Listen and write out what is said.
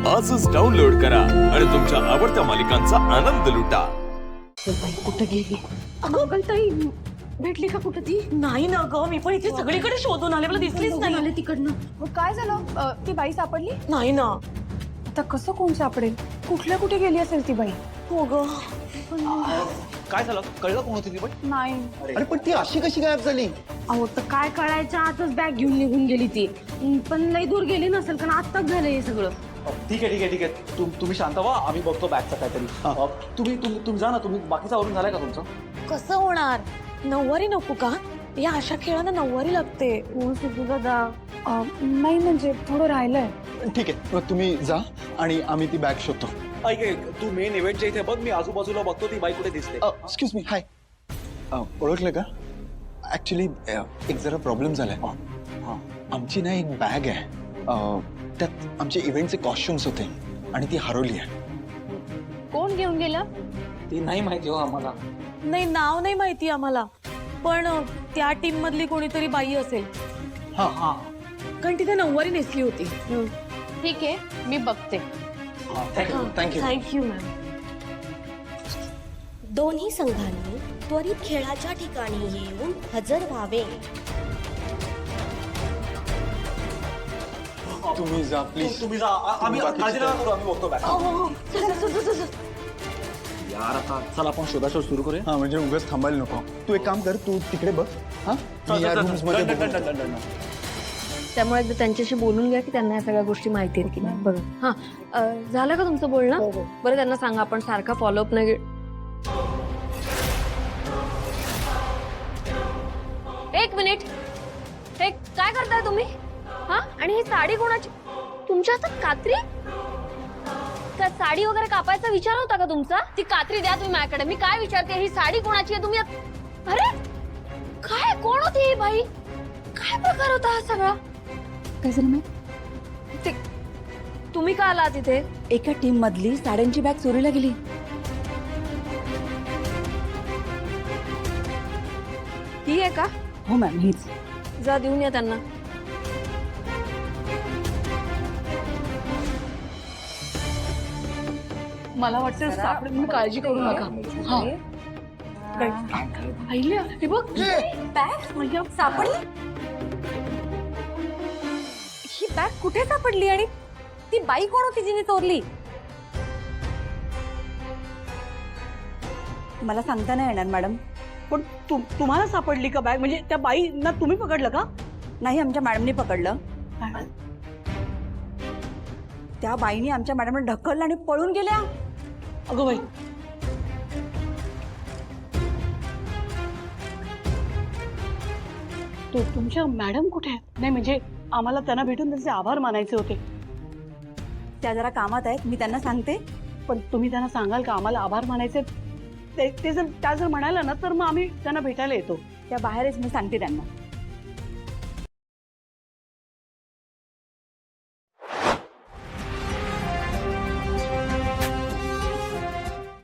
आजच डाउनलोड करा आणि तुमच्या आवडत्या मालिकांचा आनंद लुटा। कुठे गेली? मंगलताई भेटली का कुठे ती? नाही ना ग, मी पण इथे सगळीकडे शोधून आले, मला दिसलीच नाही। आले तिकडनं। काय झालं? ती बाई सापडली? नाही ना। आता कसं कोण सापडेल? कुठल्या कुठे गेली असेल ती बाई? हो ग, काय झालं? कळलं कोण होती ती पण? नाही। अरे पण ती अशी कशी गायब झाली? अहो तर काय कळायच्या आतच बॅग घेऊन निघून गेली ती। पण लई दूर गेली नसेल कारण आत्ताच झालं हे सगळं। ठीक आहे तुम्ही शांत व्हा, आम्ही बघतो बॅगचं काहीतरी। तुम्ही जा ना, तुम्ही बाकीचा आवरून झालाय का तुमचं? कसं होणार? नऊवारी नको का? या अशा खेळांना नऊवारी लागते। हो सिद्धू दादा, नाही म्हणजे थोडं राहिलंय। ठीक आहे, मग तुम्ही जा आणि आम्ही ती बॅग शोधतो। ऐक, तू मेन इव्हेंटच्या इथे बघ, मी आजूबाजूला बघतो ती बाई कुठे दिसते। एक्सक्यूज मी, हाय। ओळखलं का? ऍक्च्युली एक जरा प्रॉब्लेम झालाय। आमची ना एक बॅग आहे, त्यात आमचे इव्हेंटचे कॉस्ट्युम्स होते आणि ती हरवली आहे। कोण घेऊन गेलं? ती नाही माहिती हो आम्हाला। नाही, नाव नाही माहिती आम्हाला, पण त्या टीम मधली कोणीतरी बाई असेल। हा, कारण तिथे नऊवारी नेसली होती। ठीक आहे, मी बघते। थँक्यू। Thank you ma'am. दोन्ही संघांनी त्वरित खेळाच्या ठिकाणी येऊन हजर व्हावे। तुम्ही जा प्लीज। तुम्ही जा, आम्ही काळजी नका करू, आम्ही बघतो बॅग। यार आता चल आपण शोधाशोध सुरू करूया। हा, म्हणजे उगाच थांबायला नको। तू एक काम कर, तू तिकडे बघ। हा, मी या रूम्स मध्ये बघतो। त्यामुळे एकदा त्यांच्याशी बोलून घ्या की त्यांना या सगळ्या गोष्टी माहिती आहेत की नाही। बरं, हा, झालं का तुमचं बोलणं? बरं, त्यांना सांगा आपण सारखा फॉलोअप नाही। एक मिनिट, हे काय करताय तुम्ही? हा, आणि ही साडी कोणाची? तुमच्या हातात कात्री? का साडी वगैरे कापायचा विचार होता का तुमचा? ती कात्री द्या तुम्ही माझ्याकडे। मी काय विचारते, ही साडी कोणाची आहे? तुम्ही अरे काय, कोण होती ही बाई? काय प्रकार होता हा सगळा? काय झालं मी? तुम्ही का आला तिथे? एका टीम मधली साड्यांची बॅग चोरीला गेली। ही आहे का? हो मॅम, हीच। जा देऊन या त्यांना। मला वाटतं सापडे, तुम्ही काळजी करू नका। हा, पाहिलं? हे बघ, बॅग सापडली? ही बॅग कुठे सापडली आणि ती बाई कोण होती जिने चोरली? मला सांगता नाही येणार मॅडम। पण तुम्हाला सापडली का बॅग? म्हणजे त्या बाईंना तुम्ही पकडलं का? नाही, आमच्या मॅडमने पकडलं। त्या बाईने आमच्या मॅडमला ढकललं आणि पळून गेल्या। अगं बाई, तुमच्या मॅडम कुठे आहेत? नाही म्हणजे आम्हाला त्यांना भेटून त्यांचे आभार मानायचे होते। त्या जरा कामात आहेत, मी त्यांना सांगते। पण तुम्ही त्यांना सांगाल का आम्हाला आभार मानायचे? ते जर त्या जर म्हणाल्या ना तर मग आम्ही त्यांना भेटायला येतो। त्या बाहेरच, मी सांगते त्यांना।